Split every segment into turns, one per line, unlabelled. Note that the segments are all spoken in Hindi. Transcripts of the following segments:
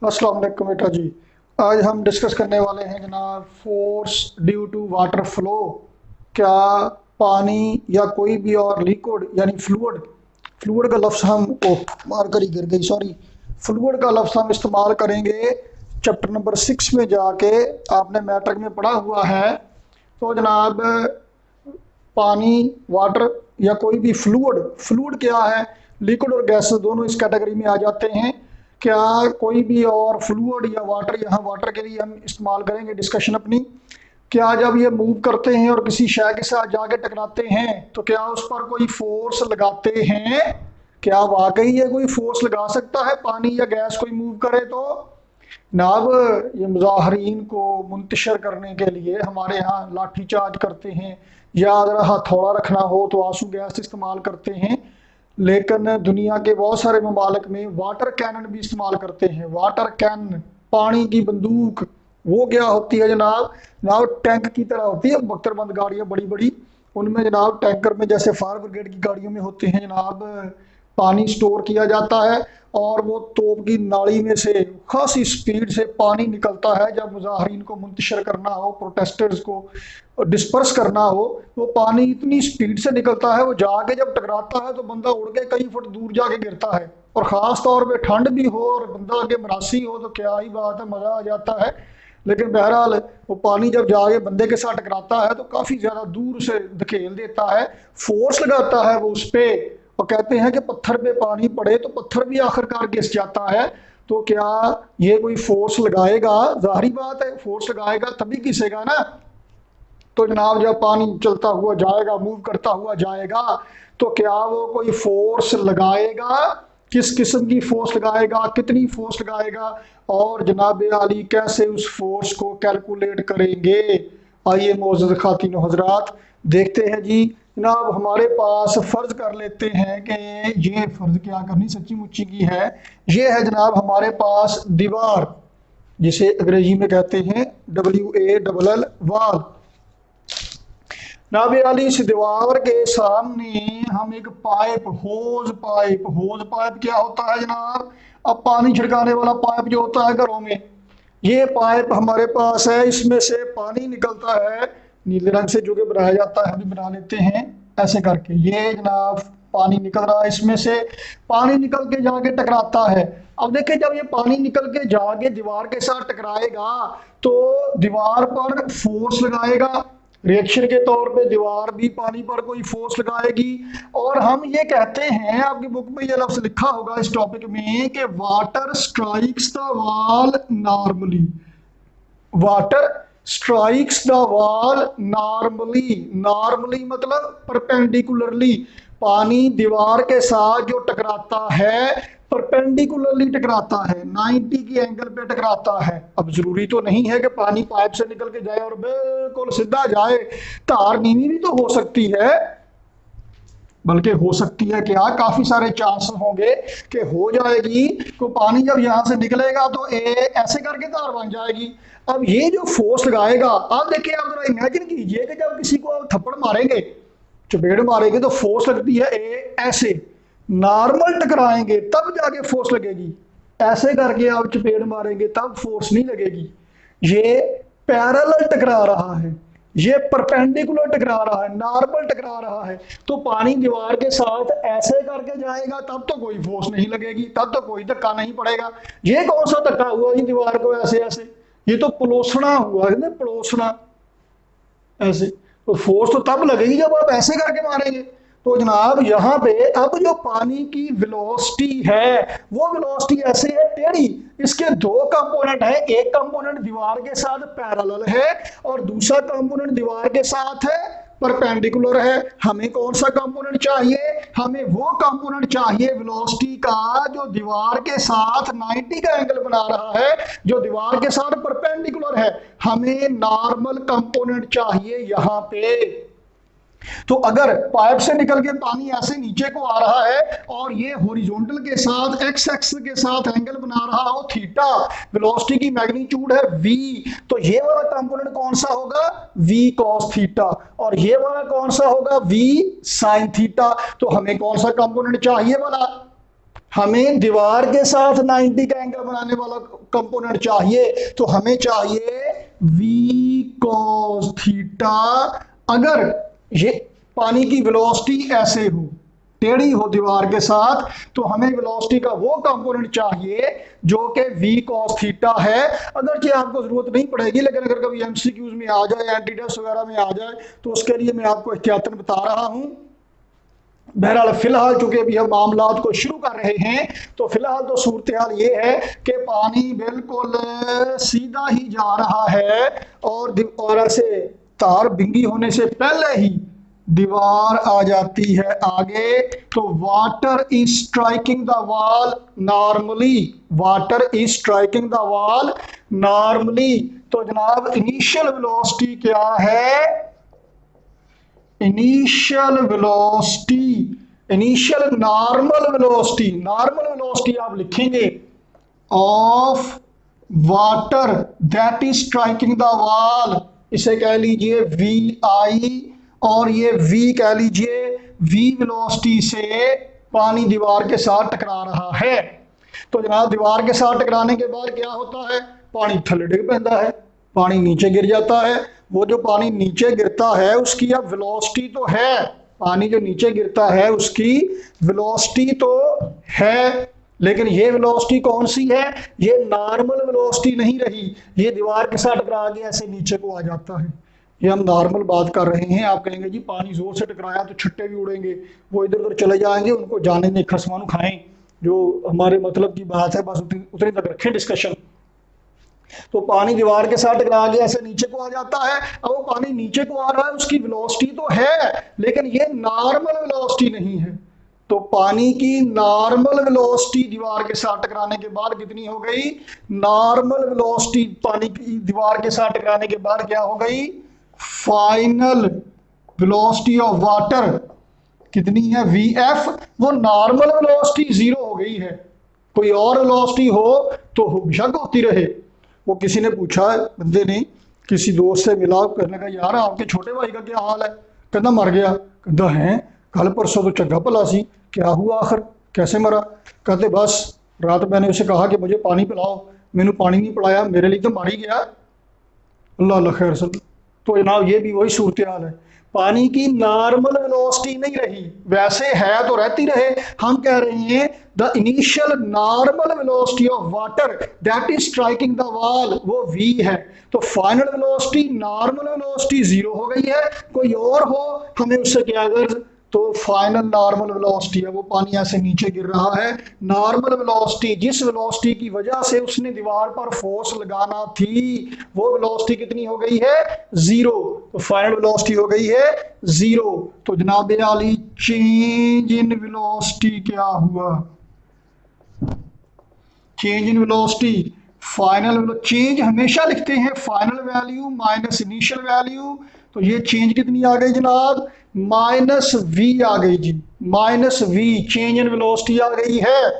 अस्सलाम वालेकुम बेटा जी। आज हम डिस्कस करने वाले हैं जनाब force due to water flow. क्या पानी या कोई भी और लिक्विड यानी फ्लूइड फ्लूइड का लफ्ज़ हम मार कर ही गिर गई सॉरी फ्लूइड का लफ्ज़ हम इस्तेमाल करेंगे चैप्टर नंबर 6 में जाके। आपने मैट्रिक में पढ़ा हुआ है। तो जनाब पानी, वाटर या कोई भी फ्लूइड, फ्लूइड क्या है? लिक्विड और गैस दोनों इस कैटेगरी में आ जाते हैं। क्या कोई भी और फ्लूइड या वाटर, यहाँ वाटर के लिए हम इस्तेमाल करेंगे डिस्कशन अपनी। क्या जब ये मूव करते हैं और किसी शय के साथ जाके टकराते हैं तो क्या उस पर कोई फोर्स लगाते हैं? क्या वाकई ये कोई फोर्स लगा सकता है पानी या गैस कोई मूव करे तो? जनाब ये मुजाहरीन को मुंतशर करने के लिए हमारे यहाँ लाठी चार्ज करते हैं, या अगर हथौड़ा रखना हो तो आंसू गैस इस्तेमाल करते हैं। लेकिन दुनिया के बहुत सारे ममालिक में वाटर कैनन भी इस्तेमाल करते हैं। वाटर कैन, पानी की बंदूक, वो क्या होती है जनाब? जनाब टैंक की तरह होती है, बख्तरबंद गाड़ियाँ बड़ी बड़ी, उनमें जनाब टैंकर में जैसे फायर ब्रिगेड की गाड़ियों में होते हैं जनाब, पानी स्टोर किया जाता है और वो तोप की नाली में से खासी स्पीड से पानी निकलता है। जब मुजाहरीन को मुंतशर करना हो, प्रोटेस्टर्स को डिस्पर्स करना हो, वो पानी इतनी स्पीड से निकलता है, वो जाके जब टकराता है तो बंदा उड़ के कई फुट दूर जाके गिरता है। और ख़ास तौर पे ठंड भी हो और बंदा आगे मरासी हो तो क्या ही बात है, मज़ा आ जाता है। लेकिन बहरहाल वो पानी जब जाके बंदे के साथ टकराता है तो काफ़ी ज़्यादा दूर से धकेल देता है, फोर्स लगाता है वो उस पर। और कहते हैं कि पत्थर पे पानी पड़े तो पत्थर भी आखिरकार घिस जाता है। तो क्या ये कोई फोर्स लगाएगा? जाहिर बात है फोर्स लगाएगा तभी घिसेगा ना। तो जनाब जब पानी चलता हुआ जाएगा, मूव करता हुआ जाएगा, तो क्या वो कोई फोर्स लगाएगा? किस किस्म की फोर्स लगाएगा, कितनी फोर्स लगाएगा, और जनाब आली कैसे उस फोर्स को कैलकुलेट करेंगे? आइए मोअज़्ज़ज़ ख़ातिन व हज़रात देखते हैं जी। जनाब हमारे पास फ़र्ज़ कर लेते हैं कि ये फ़र्ज़ क्या करनी सच्ची मुच्ची की है। ये है जनाब हमारे पास दीवार, जिसे अंग्रेजी में कहते हैं WALL वाल। नाबे वाली इस दीवार के सामने हम एक पाइप, होज पाइप क्या होता है जनाब? अब पानी छिड़काने वाला पाइप जो होता है घरों में, ये पाइप हमारे पास है, इसमें से पानी निकलता है नीले रंग से, जो कि बनाया जाता है, हम भी बना लेते हैं ऐसे करके। ये जनाब पानी निकल रहा है, इसमें से पानी निकल के जाके टकराता है। अब देखिए जब ये पानी निकल के जाके दीवार के साथ टकराएगा तो दीवार पर फोर्स लगाएगा, रिएक्शन के तौर पे दीवार भी पानी पर कोई फोर्स लगाएगी। और हम ये कहते हैं, आपकी बुक में ये लफ्ज लिखा होगा इस टॉपिक में कि water strikes the wall normally. Water strikes the wall normally, normally मतलब परपेंडिकुलरली। पानी दीवार के साथ जो टकराता है परपेंडिकुलरली टकराता है, 90 की एंगल पे टकराता है। अब जरूरी तो नहीं है कि पानी पाइप से निकल के जाए और बिल्कुल सीधा जाए, तार नीवी भी तो हो सकती है। बल्कि हो सकती है क्या, काफी सारे चांस होंगे कि हो जाएगी। तो पानी जब यहाँ से निकलेगा तो ऐसे करके तार बन जाएगी। अब ये जो फोर्स लगाएगा, अब देखिए आप जरा इमेजिन कीजिए कि जब किसी को आप थप्पड़ मारेंगे, चपेट मारेंगे तो फोर्स लगती है ऐसे, नॉर्मल टकराएंगे तब जाके फोर्स लगेगी। ऐसे करके आप चपेट मारेंगे तब फोर्स नहीं लगेगी। ये पैरेलल टकरा रहा है, ये परपेंडिकुलर टकरा रहा है, नॉर्मल टकरा रहा है। तो पानी दीवार के साथ ऐसे करके जाएगा तब तो कोई फोर्स नहीं लगेगी, तब तो कोई धक्का नहीं पड़ेगा। ये कौन सा धक्का हुआ जी दीवार को ऐसे ऐसे? ये तो पलोसना हुआ है ना, पलोसना ऐसे। तो फोर्स तो तब लगेगी जब आप ऐसे करके मारेंगे। तो जनाब यहाँ पे अब जो पानी की वेलोसिटी है वो वेलोसिटी ऐसे है टेढ़ी। इसके दो कंपोनेंट है, एक कंपोनेंट दीवार के साथ पैरेलल है और दूसरा कंपोनेंट दीवार के साथ है परपेंडिकुलर है। हमें कौन सा कंपोनेंट चाहिए? हमें वो कंपोनेंट चाहिए वेलोसिटी का जो दीवार के साथ 90 का एंगल बना रहा है, जो दीवार के साथ परपेंडिकुलर है। हमें नॉर्मल कंपोनेंट चाहिए यहाँ पे। तो अगर पाइप से निकल के पानी ऐसे नीचे को आ रहा है और ये हॉरिजॉन्टल के साथ एक्स एक्स के साथ एंगल बना रहा हो थीटा, वेलोसिटी की मैग्नीट्यूड है v, तो ये वाला कंपोनेंट कौन सा होगा? v cos theta. और ये वाला कौन सा होगा? v sin theta. तो हमें कौन सा कंपोनेंट चाहिए वाला? हमें दीवार के साथ 90 का एंगल बनाने वाला कंपोनेंट चाहिए, तो हमें चाहिए v cos थीटा। अगर ये पानी की वेलोसिटी ऐसे हो, टेढ़ी हो दीवार के साथ, तो हमें वेलोसिटी का वो कंपोनेंट चाहिए जो कि v cos थीटा है। अगर कि आपको जरूरत नहीं पड़ेगी, लेकिन अगर कभी एमसीक्यूज में आ जाए, एंटी टेस्ट वगैरह में आ जाए, तो उसके लिए मैं आपको एहतियातन बता रहा हूं। बहरहाल फिलहाल चूंकि अभी हम मामलात को शुरू कर रहे हैं, तो फिलहाल तो सूरत हाल ये है कि पानी बिल्कुल सीधा ही जा रहा है और ऐसे तार बिंगी होने से पहले ही दीवार आ जाती है आगे। तो water is striking the wall normally, water is striking the wall normally. तो जनाब इनिशियल वेलोसिटी क्या है? Initial velocity, initial normal velocity आप लिखेंगे of water that is striking the wall, इसे कह लीजिए वी आई, और ये वी कह लीजिए वी वेलोसिटी से पानी दीवार के साथ टकरा रहा है। तो जनाब दीवार के साथ टकराने के बाद क्या होता है? पानी थल्ले डिग पैंदा है, पानी नीचे गिर जाता है। वो जो पानी नीचे गिरता है उसकी अब वेलोसिटी तो है, पानी जो नीचे गिरता है उसकी वेलोसिटी तो है, लेकिन ये वेलोसिटी कौन सी है? ये नॉर्मल वेलोसिटी नहीं रही, ये दीवार के साथ टकरा के ऐसे नीचे को आ जाता है। ये हम नॉर्मल बात कर रहे हैं। आप कहेंगे जी पानी जोर से टकराया तो छट्टे भी उड़ेंगे, वो इधर उधर चले जाएंगे, उनको जाने दें, खसमानु खाएं। जो हमारे मतलब की बात है बस उतनी तक रखें डिस्कशन। तो पानी दीवार के साथ टकरा के ऐसे नीचे को आ जाता है। अब वो पानी नीचे को आ रहा है, उसकी वेलोसिटी तो है, लेकिन ये नॉर्मल वेलोसिटी नहीं है। तो पानी की नॉर्मल वेलोसिटी दीवार के साथ टकराने के बाद कितनी हो गई? नॉर्मल वेलोसिटी पानी की दीवार के साथ टकराने के बाद क्या हो गई? फाइनल वेलोसिटी ऑफ वाटर कितनी है? vf। वो नॉर्मल वेलोसिटी 0 हो गई है, कोई और वेलोसिटी हो तो बेशक होती रहे। वो किसी ने पूछा, बंदे ने किसी दोस्त से मिला, कहने का यार आपके छोटे भाई का क्या हाल है? कहना मर गया। कहता है कल परसों तो चंगा भला सी, क्या हुआ आखिर, कैसे मरा? कहते बस रात मैंने उसे कहा कि मुझे पानी पिलाओ, मैंने पानी नहीं पिलाया, मेरे लिए तो मर ही गया। अल्लाह अल्लाह खैर सब। तो जनाब ये भी वही सूरत हाल है, पानी की नॉर्मल वेलोसिटी नहीं रही, वैसे है तो रहती रहे। हम कह रहे हैं the initial normal velocity of water that is striking the wall, वो v है। तो फाइनल वेलोसिटी नॉर्मल वेलोसिटी 0 हो गई है, कोई और हो हमें उससे क्या गर्ज? तो फाइनल नॉर्मल वेलोसिटी है, वो पानी ऐसे नीचे गिर रहा है। नॉर्मल वेलोसिटी, जिस वेलोसिटी की वजह से उसने दीवार पर फोर्स लगाना थी, वो वेलोसिटी कितनी हो गई है? 0। तो फाइनल वेलोसिटी हो गई है 0। तो जनाब आली चेंज इन वेलोसिटी क्या हुआ? Change in velocity, final change हमेशा लिखते हैं final value minus initial value. तो ये चेंज कितनी आ गई जनाब? माइनस वी आ गई जी, minus V, change in velocity आ गई है।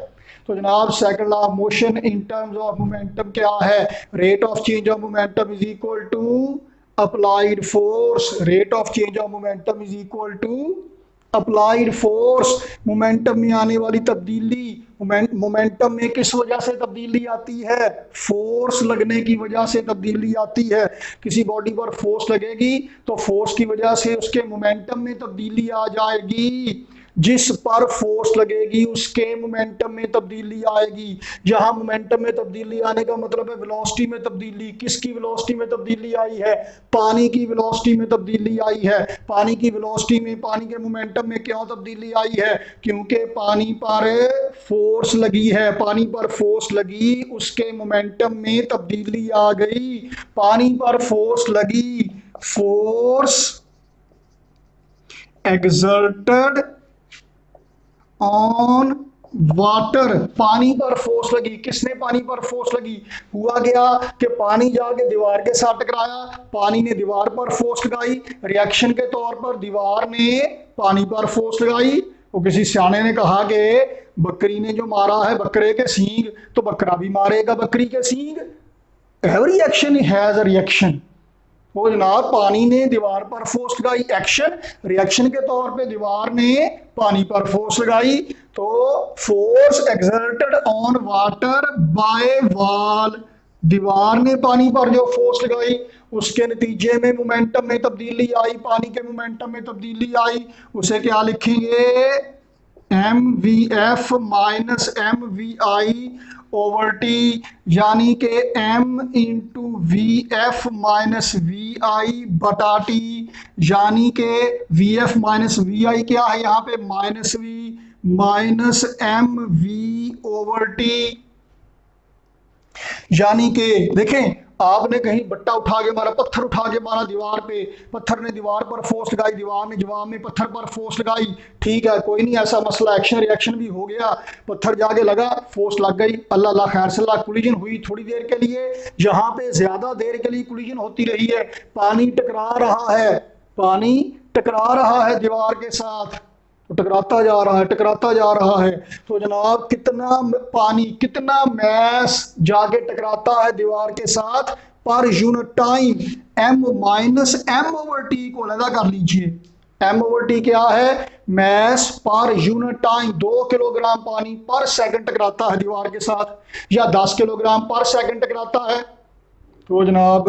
तो जनाब second law of motion in terms of momentum क्या है? Rate of change of momentum is equal to applied force, rate of change of momentum is equal to applied force. Momentum में आने वाली तब्दीली, मोमेंटम में किस वजह से तब्दीली आती है? फोर्स लगने की वजह से तब्दीली आती है। किसी बॉडी पर फोर्स लगेगी तो फोर्स की वजह से उसके मोमेंटम में तब्दीली आ जाएगी, जिस पर फोर्स लगेगी उसके मोमेंटम में तब्दीली आएगी। जहां मोमेंटम में तब्दीली आने का मतलब है वेलोसिटी में तब्दीली। किसकी वेलोसिटी में तब्दीली आई है? पानी की वेलोसिटी में तब्दीली आई है। पानी की वेलोसिटी में, पानी के मोमेंटम में क्यों तब्दीली आई है? क्योंकि पानी पर फोर्स लगी है, पानी पर फोर्स लगी, उसके मोमेंटम में तब्दीली आ गई। पानी पर फोर्स लगी, फोर्स एक्सर्टेड ऑन वाटर, पानी पर फोर्स लगी। किसने पानी पर फोर्स लगी? हुआ गया कि पानी जाके दीवार के साथ टकराया, पानी ने दीवार पर फोर्स लगाई, रिएक्शन के तौर पर दीवार ने पानी पर फोर्स लगाई। वो किसी सियाने ने कहा कि बकरी ने जो मारा है बकरे के सींग, तो बकरा भी मारेगा बकरी के सींग। Every action has a reaction, वो जनाब पानी ने दीवार पर फोर्स लगाई, एक्शन रिएक्शन के तौर पे दीवार ने पानी पर फोर्स लगाई। तो force exerted on water bye wall, दीवार ने पानी पर जो फोर्स लगाई उसके नतीजे में मोमेंटम में तब्दीली आई, पानी के मोमेंटम में तब्दीली आई, उसे क्या लिखेंगे, M V F minus M V I over T, यानी कि M into V F minus V I बटा टी, यानी कि V F minus V I क्या है यहाँ पे, minus V minus M V over T. यानी कि देखें, आपने कहीं बट्टा उठा के मारा, पत्थर उठा के मारा दीवार पे, पत्थर ने दीवार पर फोर्स लगाई, दीवार ने जवाब में पत्थर पर फोर्स लगाई, ठीक है कोई नहीं ऐसा मसला, एक्शन रिएक्शन भी हो गया, पत्थर जाके लगा, फोर्स लग गई, अल्लाह अल्लाह खैर से कोलिजन हुई थोड़ी देर के लिए, यहाँ पे ज्यादा देर के लिए कोलिजन होती रही है, पानी टकरा रहा है, पानी टकरा रहा है दीवार के साथ, तो टकराता जा रहा है, टकराता जा रहा है। तो जनाब कितना पानी, कितना मैस जाके टकराता है दीवार के साथ पर unit time, M minus M over T को अलग कर लीजिए। एम ओवर टी क्या है, मैस पर यूनिट टाइम, 2 किलोग्राम पानी पर सेकंड टकराता है दीवार के साथ, या 10 किलोग्राम पर सेकंड टकराता है। तो जनाब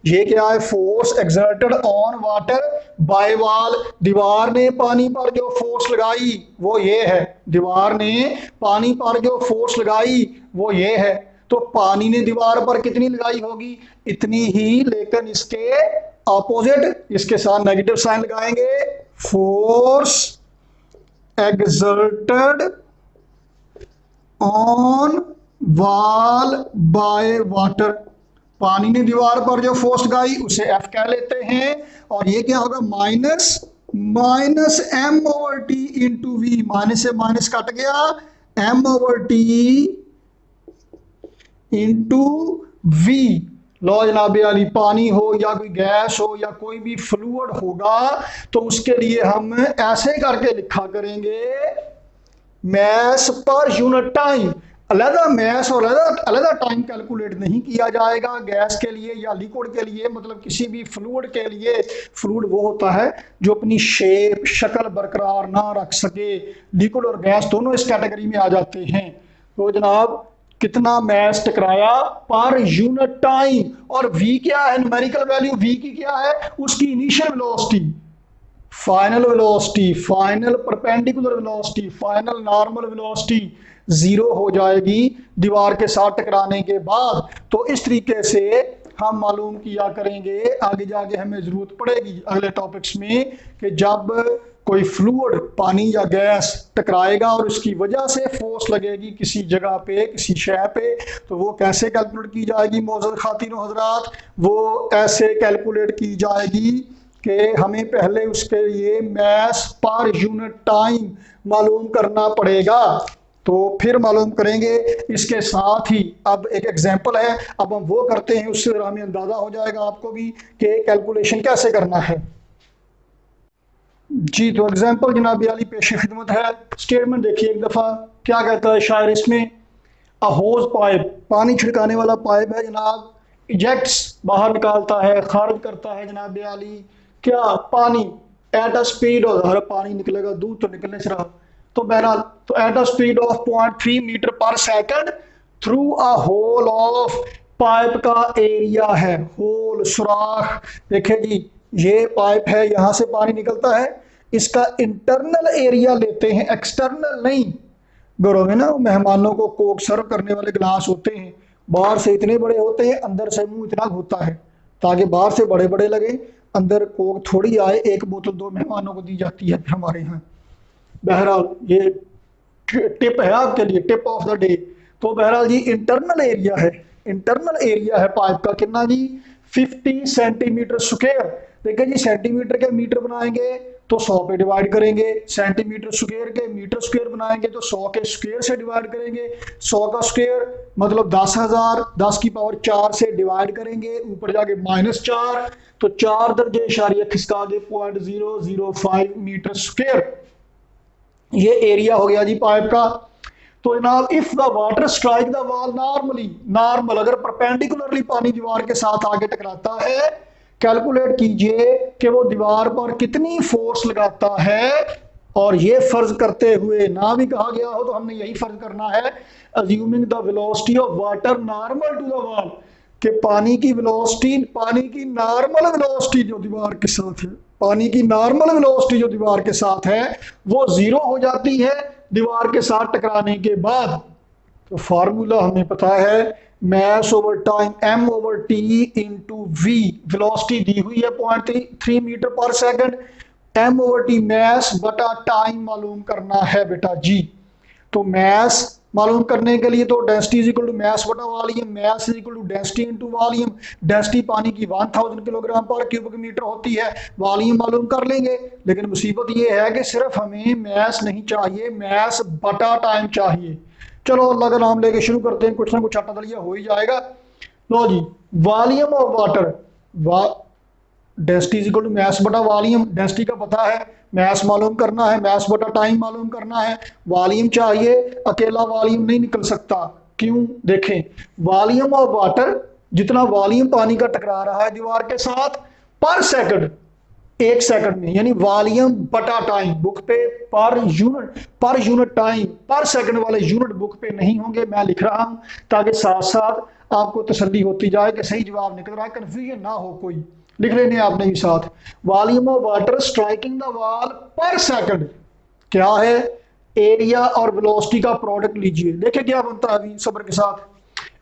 ये क्या है, force exerted on water bye wall, दीवार ने पानी पर जो फोर्स लगाई वो ये है, दीवार ने पानी पर जो फोर्स लगाई वो ये है। तो पानी ने दीवार पर कितनी लगाई होगी, इतनी ही, लेकिन इसके ऑपोजिट, इसके साथ नेगेटिव साइन लगाएंगे, force exerted on wall by water, पानी ने दीवार पर जो फोर्स लगाई उसे एफ कह लेते हैं, और ये क्या होगा, minus minus M over T into V, minus से माइनस कट गया, M over T into V. लो जनाब अली, पानी हो या कोई गैस हो या कोई भी फ्लूइड होगा तो उसके लिए हम ऐसे करके लिखा करेंगे, मैस पर यूनिट टाइम, अलग मैस और अलग टाइम कैलकुलेट नहीं किया जाएगा गैस के लिए या लिक्विड के लिए, मतलब किसी भी फ्लूइड के लिए। फ्लूइड वो होता है जो अपनी शेप शक्ल बरकरार ना रख सके, लिक्विड और गैस दोनों इस कैटेगरी में आ जाते हैं। तो जनाब कितना मैस टकराया पर यूनिट टाइम, और v क्या है, न्यूमेरिकल वैल्यू v की क्या है, उसकी initial velocity, final velocity, final perpendicular velocity, final normal velocity 0 हो जाएगी दीवार के साथ टकराने के बाद। तो इस तरीके से हम मालूम किया करेंगे, आगे जाके हमें जरूरत पड़ेगी अगले टॉपिक्स में, कि जब कोई फ्लूइड पानी या गैस टकराएगा और उसकी वजह से फोर्स लगेगी किसी जगह पे, किसी शय पे, तो वो कैसे कैलकुलेट की जाएगी मोअज़्ज़ज़ ख़ातिन व हज़रात, वो ऐसे कैलकुलेट की जाएगी कि हमें पहले उसके लिए मैस पर यूनिट टाइम मालूम करना पड़ेगा, तो फिर मालूम करेंगे। इसके साथ ही अब एक एग्जांपल है, अब हम वो करते हैं, उससे हमें अंदाजा हो जाएगा आपको भी कि कैलकुलेशन कैसे करना है। जी तो एग्जांपल जनाब अली पेश खिदमत है। स्टेटमेंट देखिए एक दफ़ा क्या कहता है शायर इसमें, अ होज पाइप, पानी छिड़काने वाला पाइप है जनाब, इजेक्ट्स बाहर निकालता है, खारिज करता है जनाब अली क्या, पानी एट अ स्पीड, और पानी निकलेगा, दूध तो निकलने से रहा, तो बहरहाल तो at a speed of 0.3 metre पर second through a hole of, pipe का एरिया है, होल सुराख, देखिए जी ये पाइप है, यहां से पानी निकलता है, इसका इंटरनल एरिया लेते हैं, एक्सटर्नल नहीं। घरों में ना मेहमानों को कोक सर्व करने वाले गिलास होते हैं, बाहर से इतने बड़े होते हैं, अंदर से मुंह इतना होता है, ताकि बाहर से बड़े बड़े लगे, अंदर कोक थोड़ी आए, एक बोतल 2 मेहमानों को दी जाती है हमारे यहाँ। बहरहाल ये टिप है आपके लिए, टिप ऑफ द डे। तो बहरहाल जी इंटरनल एरिया है, इंटरनल एरिया है पाइप का कितना जी, 50 सेंटीमीटर स्क्वायर। देखिए जी सेंटीमीटर के मीटर बनाएंगे तो 100 पे डिवाइड करेंगे, सेंटीमीटर स्क्वायर के मीटर स्क्वायर बनाएंगे तो 100 के स्क्वायर से डिवाइड करेंगे, 100 का स्क्वायर मतलब 10,000, 10 की पावर 4 से डिवाइड करेंगे, ऊपर जाके -4, तो 4 दर्जे इशारिया खिसका के 0.005 मीटर स्क्वायर ये एरिया हो गया जी पाइप का। तो जनाब if the water strike the wall normally, normal अगर परपेंडिकुलरली पानी दीवार के साथ आगे टकराता है, कैलकुलेट कीजिए कि वो दीवार पर कितनी फोर्स लगाता है। और ये फर्ज करते हुए, ना भी कहा गया हो तो हमने यही फर्ज करना है, assuming the velocity of water normal to the wall, कि पानी की वेलोसिटी, पानी की नॉर्मल वेलोसिटी जो दीवार के साथ है, पानी की नॉर्मल वेलोसिटी जो दीवार के साथ है वो जीरो हो जाती है दीवार के साथ टकराने के बाद। तो फार्मूला हमें पता है, mass over time M over T into V, velocity दी हुई है 0.3 मीटर पर second, M over T mass बटा टाइम मालूम करना है बेटा जी। तो मैस मालूम करने के लिए तो density is equal to mass बटा volume, mass is equal to density into volume. Density पानी की 1000 किलोग्राम पर क्यूबिक मीटर होती है, वॉल्यूम मालूम कर लेंगे। लेकिन मुसीबत ये है कि सिर्फ हमें मैस नहीं चाहिए, मैस बटा टाइम चाहिए। चलो अल्लाह का नाम लेके शुरू करते हैं, कुछ ना कुछ आटा दलिया हो ही जाएगा। लो जी, volume of water, density is equal to mass बटा वॉल्यूम, डेंसिटी का पता है, मैस मालूम करना है, मैस बटा टाइम मालूम करना है, वॉल्यूम चाहिए, अकेला वॉल्यूम नहीं निकल सकता। क्यों? देखें, वॉल्यूम ऑफ वाटर, जितना वॉल्यूम पानी का टकरा रहा है दीवार के साथ पर सेकंड, एक सेकंड में, यानी वॉल्यूम बटा टाइम, बुक पे पर यूनिट टाइम, पर सेकंड वाले यूनिट बुक पे नहीं होंगे, मैं लिख रहा हूं ताकि साथ साथ आपको तसल्ली होती जाए कि सही जवाब निकल रहा है, कंफ्यूजन ना हो कोई। लिख लेने आपने भी साथ, volume of water striking the wall पर सेकंड क्या है, एरिया और वेलोसिटी का प्रोडक्ट लीजिए। देखिए क्या बनता है अभी सब्र के साथ,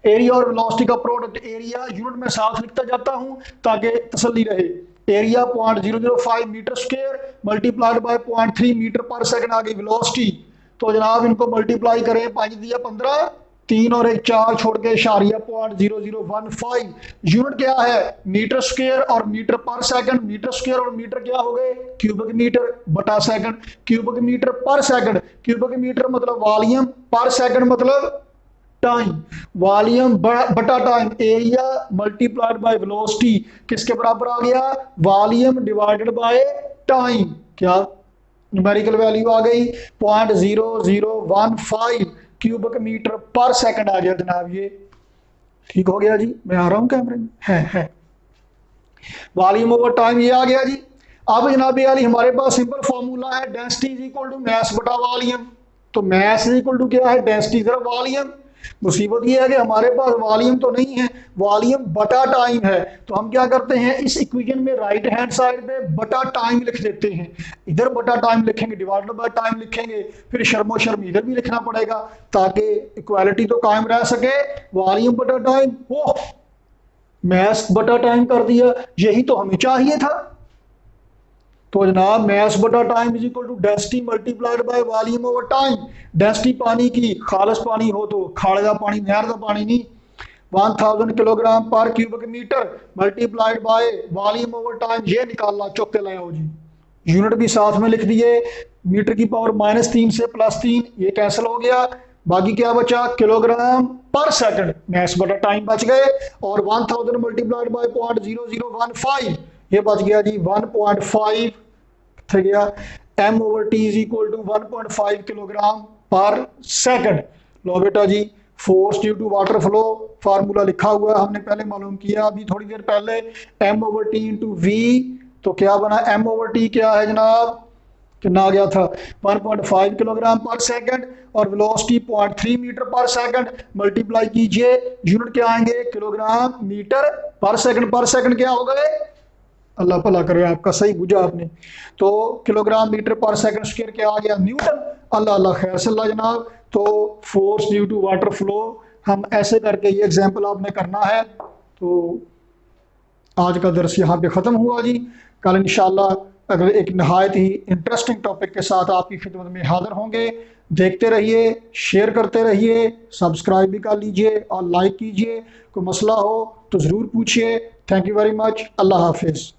एरिया और वेलोसिटी का प्रोडक्ट, एरिया यूनिट में साथ लिखता जाता हूं ताकि तसल्ली रहे। Area 0.005 metre square multiplied by 0.3 metre पर सेकंड आ गई वेलोसिटी। तो जनाब इनको मल्टीप्लाई करें, 5 दिया 15, 3 और 1 4 छोड़ के इशारिया 0.0015, यूनिट क्या है मीटर स्क्वायर और मीटर पर सेकंड, मीटर स्क्वायर और मीटर क्या हो गए क्यूबिक मीटर बटा सेकंड, क्यूबिक मीटर पर सेकंड, क्यूबिक मीटर मतलब वॉल्यूम, पर सेकंड मतलब टाइम, वॉल्यूम बटा time, area multiplied by velocity किसके बराबर आ गया, वॉल्यूम डिवाइडेड बाय टाइम। क्या न्यूमेरिकल वैल्यू आ गई 0.0015 क्यूबिक मीटर पर सेकंड आ गया जनाब। ये ठीक हो गया जी, मैं आ रहा हूं कैमरे में, है वॉल्यूम ओवर टाइम ये आ गया जी। अब जनाब यानी हमारे पास सिंपल फॉर्मूला है, density is equal to mass बटा वॉल्यूम। तो मैस इज इक्वल टू क्या है, डेंसिटी जरा वॉल्यूम। मुसीबत ये है कि हमारे पास वॉल्यूम तो नहीं है, वॉल्यूम बटा टाइम है। तो हम क्या करते हैं, इस इक्वेशन में राइट हैंड साइड पे बटा टाइम लिख देते हैं, इधर बटा टाइम लिखेंगे, डिवाइडेड बाय टाइम लिखेंगे, फिर शर्मो शर्म इधर भी लिखना पड़ेगा ताकि इक्वालिटी तो कायम रह सके। वॉल्यूम बटा टाइम, वो मैस बटा टाइम कर दिया, यही तो हमें चाहिए था। तो जनाब मैस बटा time is equal to density multiplied by volume over time. Density पानी की, खालस पानी हो तो खाड़ेगा पानी, नहर का पानी नहीं, 1000 किलोग्राम पर cubic metre multiplied by volume over time, ये निकालना चौक के लाए हो जी। यूनिट भी साथ में लिख दिए, मीटर की पावर -3 से +3, ये कैंसिल हो गया, बाकी क्या बचा किलोग्राम पर सेकंड, मैस बटा टाइम बच गए, और 1000 मल्टीप्लाइड बाय 0.0015 ये बच गया जी 1.5 थे गया, M over T is equal to 1.5 kilogram पर सेकंड। लो बेटा जी, force due to water flow formula लिखा हुआ है, हमने पहले मालूम किया अभी थोड़ी देर पहले, M over T into V. तो क्या बना, एम ओवर टी क्या है जनाब, कितना आ गया था 1.5 किलोग्राम पर सेकंड, और वेलोसिटी 0.3 मीटर पर सेकंड, मल्टीप्लाई कीजिए, यूनिट क्या आएंगे किलोग्राम मीटर पर सेकंड क्या हो गए, अल्लाह भला करे आपका, सही बुझा आपने। तो किलोग्राम मीटर पर सेकंड स्क्वायर क्या आ गया न्यूटन, अल्लाह अल्लाह खैर से अल्लाह जनाब। तो force due to water flow हम ऐसे करके ये एग्जांपल आपने करना है। तो आज का दर्स यहाँ पे ख़त्म हुआ जी, कल इंशाल्लाह अगर एक नहायत ही इंटरेस्टिंग टॉपिक के साथ आपकी खिदमत में हाजिर होंगे। देखते रहिए, शेयर करते रहिए, सब्सक्राइब भी कर लीजिए और लाइक कीजिए। कोई मसला हो तो ज़रूर पूछिए। थैंक यू वेरी मच, अल्लाह हाफिज़।